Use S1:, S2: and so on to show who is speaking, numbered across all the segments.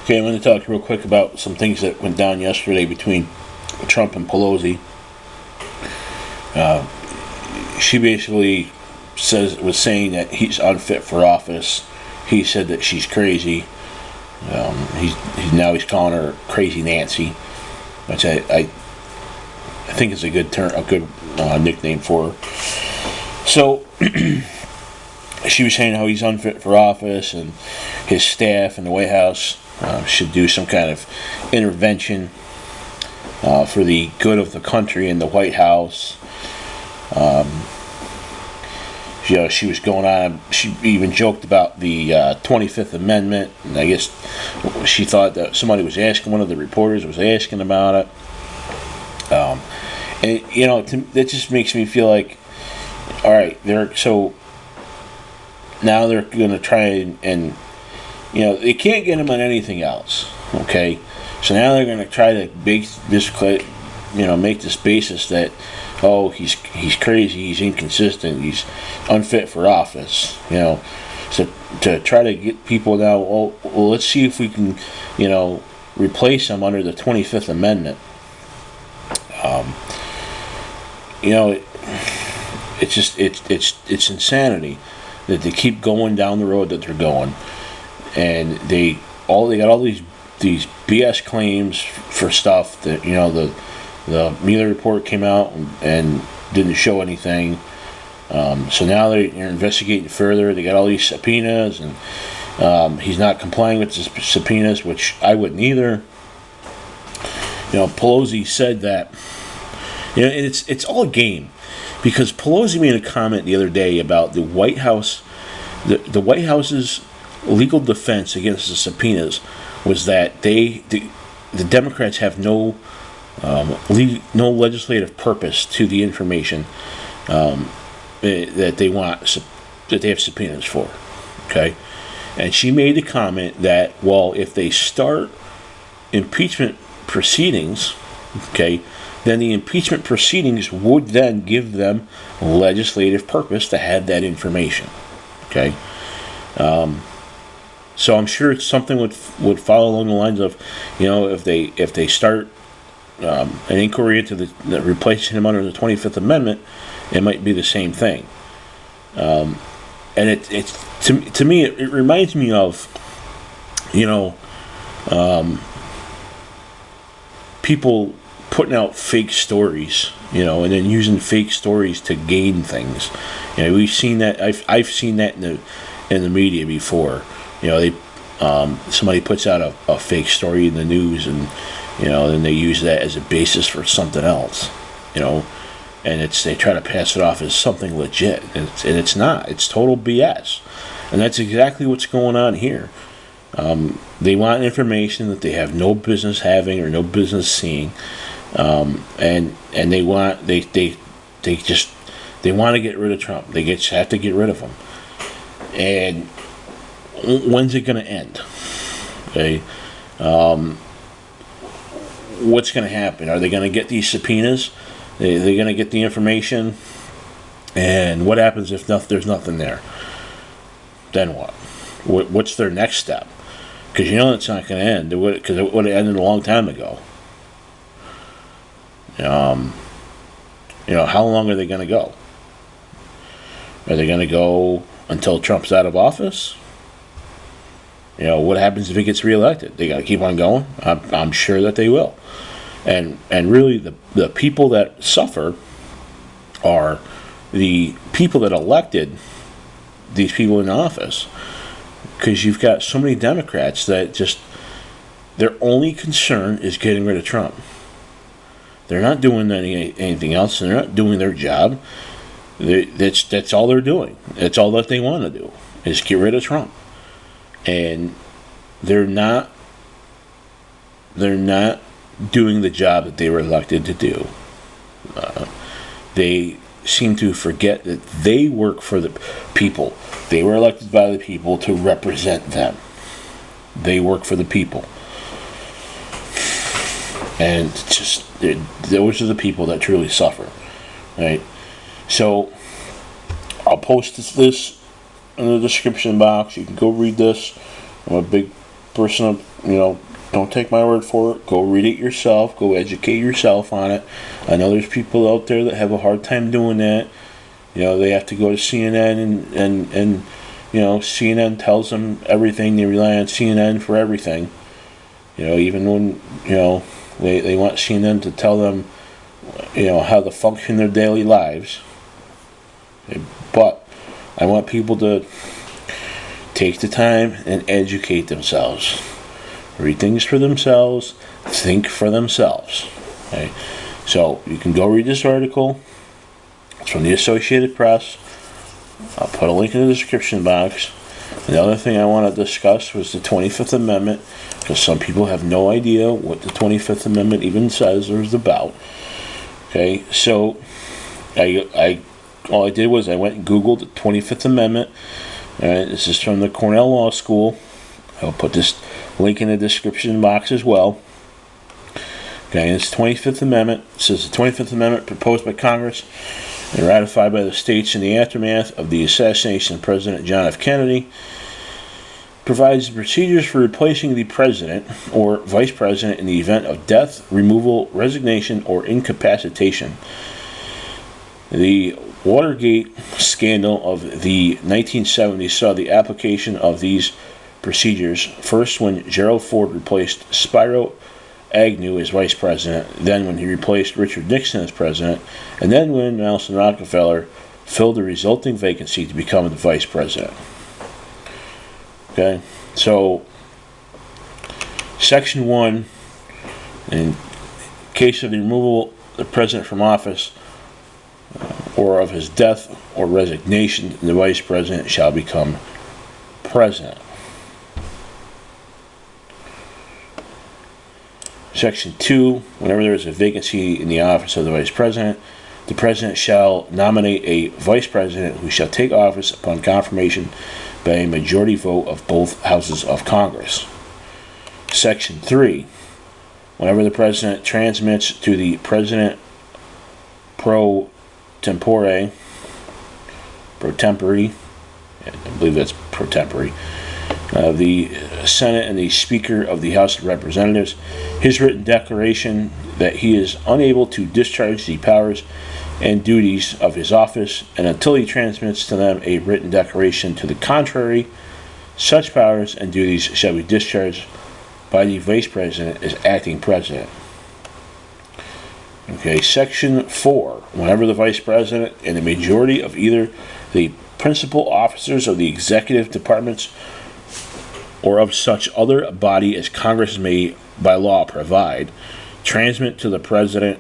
S1: Okay, I'm going to talk real quick about some things that went down yesterday between Trump and Pelosi. She basically was saying that he's unfit for office. He said that she's crazy. He's calling her Crazy Nancy, which I think is a good nickname for her. So she was saying how he's unfit for office, and his staff in the White House should do some kind of intervention for the good of the country in the White House. She was going on. She even joked about the 25th Amendment, and I guess she thought that somebody was asking, one of the reporters was asking about it. That just makes me feel like, all right, now they're going to try and they can't get him on anything else. Okay, so now they're going to try to make this basis that, oh, he's crazy, he's inconsistent, he's unfit for office. So to try to get people now, well, let's see if we can, replace him under the 25th Amendment. It's insanity that they keep going down the road that they're going, and they got all these BS claims for stuff that the Mueller report came out and didn't show anything. So now they're investigating further. They got all these subpoenas, and he's not complying with the subpoenas, which I wouldn't either. Pelosi said that, and it's all a game, because Pelosi made a comment the other day about the White House. The White House's legal defense against the subpoenas was that the Democrats have no legislative purpose to the information that they have subpoenas for. Okay, and she made the comment that, well, if they start impeachment proceedings, okay, then the impeachment proceedings would then give them legislative purpose to have that information. Okay, so I'm sure it's something would follow along the lines of, if they start an inquiry into the replacing him under the 25th Amendment, it might be the same thing. And to me it reminds me of people putting out fake stories, and then using fake stories to gain things. We've seen that. I've seen that in the media before. Somebody puts out a fake story in the news, and then they use that as a basis for something else. And they try to pass it off as something legit, and it's not. It's total BS, and that's exactly what's going on here. They want information that they have no business having or no business seeing, and they want to get rid of Trump. They have to get rid of him. And when's it going to end? Okay, what's going to happen? Are they going to get these subpoenas? They're going to get the information, and what happens if there's nothing there? Then what? What's their next step? Because it's not going to end. Because it would have ended a long time ago. How long are they going to go? Are they going to go until Trump's out of office? What happens if he gets reelected? They got to keep on going? I'm sure that they will. And really, the people that suffer are the people that elected these people in office. Because you've got so many Democrats that just, their only concern is getting rid of Trump. They're not doing anything else. They're not doing their job. That's all they're doing. That's all that they want to do, is get rid of Trump. And they're not doing the job that they were elected to do. They seem to forget that they work for the people. They were elected by the people to represent them. They work for the people. And those are the people that truly suffer. Right? So, I'll post this in the description box. You can go read this. I'm a big personal, don't take my word for it. Go read it yourself. Go educate yourself on it. I know there's people out there that have a hard time doing that. They have to go to CNN and CNN tells them everything. They rely on CNN for everything. Even when, they want CNN to tell them, how to function their daily lives. But I want people to take the time and educate themselves. Read things for themselves. Think for themselves. Okay? So you can go read this article. It's from the Associated Press. I'll put a link in the description box. The other thing I want to discuss was the 25th Amendment, because some people have no idea what the 25th Amendment even says or is about. Okay, so all I did was I went and Googled the 25th Amendment. This is from the Cornell Law School. I'll put this link in the description box as well. Okay, it's the 25th Amendment. It says the 25th Amendment proposed by Congress and ratified by the states in the aftermath of the assassination of President John F. Kennedy provides the procedures for replacing the president or vice president in the event of death, removal, resignation, or incapacitation. The Watergate scandal of the 1970s saw the application of these procedures, first when Gerald Ford replaced Spiro Agnew as vice president, then when he replaced Richard Nixon as president, and then when Nelson Rockefeller filled the resulting vacancy to become the vice president. Okay, so Section 1, in case of the removal of the president from office or of his death or resignation, the vice president shall become president. Section 2, whenever there is a vacancy in the office of the vice president, the president shall nominate a vice president who shall take office upon confirmation by a majority vote of both houses of Congress. Section 3, whenever the president transmits to the president pro tempore, I believe that's pro tempore, the Senate and the Speaker of the House of Representatives, his written declaration that he is unable to discharge the powers and duties of his office, and until he transmits to them a written declaration to the contrary, such powers and duties shall be discharged by the Vice President as acting President. Okay, Section 4. Whenever the Vice President and the majority of either the principal officers of the executive departments or of such other body as Congress may by law provide, transmit to the President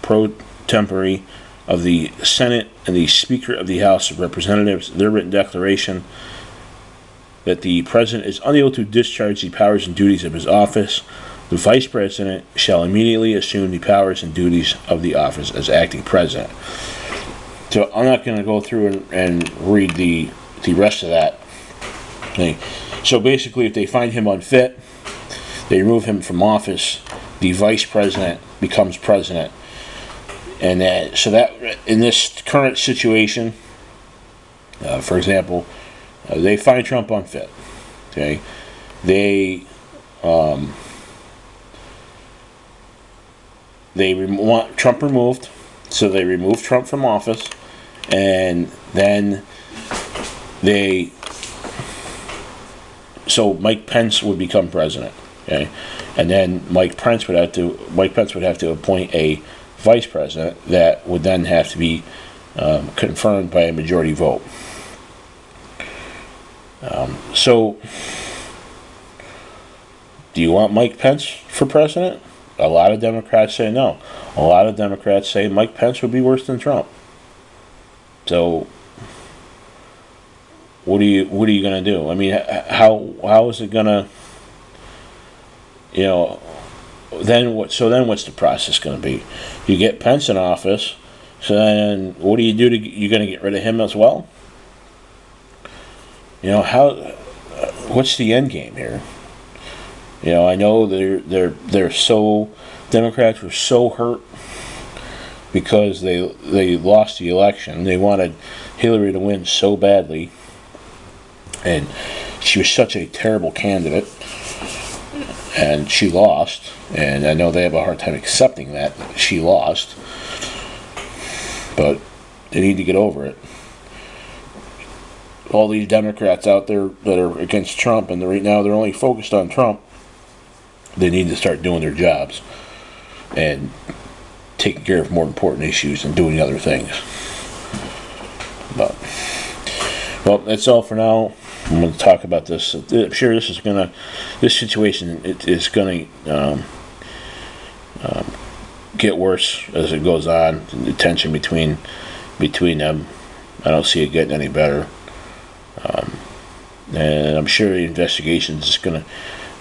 S1: pro tempore of the Senate and the Speaker of the House of Representatives their written declaration that the President is unable to discharge the powers and duties of his office, the Vice President shall immediately assume the powers and duties of the office as acting President. So I'm not going to go through and read the rest of that. Okay. So basically, if they find him unfit, they remove him from office, the Vice President becomes President. And so that in this current situation, for example, they find Trump unfit. Okay, they want Trump removed, so they remove Trump from office, and then so Mike Pence would become president. Okay, and then Mike Pence would have to appoint a vice president that would then have to be confirmed by a majority vote. So, do you want Mike Pence for president? A lot of Democrats say no. A lot of Democrats say Mike Pence would be worse than Trump. So, what are you going to do? I mean, how is it going to, then what? So then what's the process going to be? You get Pence in office, so then what do? You're going to get rid of him as well? What's the end game here? I know they're so, Democrats were so hurt because they lost the election. They wanted Hillary to win so badly, and she was such a terrible candidate, and she lost. And I know they have a hard time accepting that she lost, but they need to get over it. All these Democrats out there that are against Trump, and right now they're only focused on Trump, they need to start doing their jobs and taking care of more important issues and doing other things. But, well, that's all for now. I'm going to talk about this. I'm sure this situation is going to get worse as it goes on. The tension between them, I don't see it getting any better. And I'm sure the investigation is just going to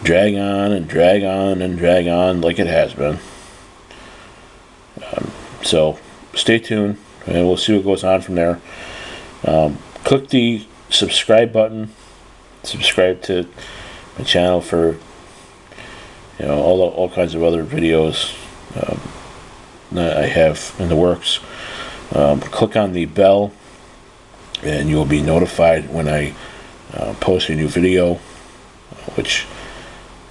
S1: drag on and drag on and drag on like it has been. So stay tuned, and we'll see what goes on from there. Click the subscribe button. Subscribe to my channel for all kinds of other videos that I have in the works. Click on the bell, and you'll be notified when I post a new video, which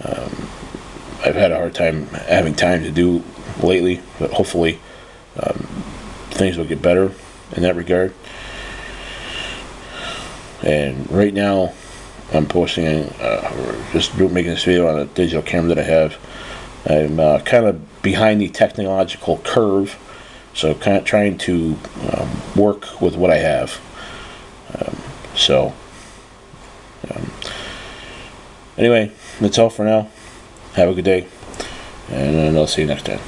S1: I've had a hard time having time to do lately, but hopefully things will get better in that regard. And right now I'm posting just making this video on a digital camera that I have. I'm kind of behind the technological curve, so kind of trying to work with what I have. Anyway, that's all for now. Have a good day, and I'll see you next time.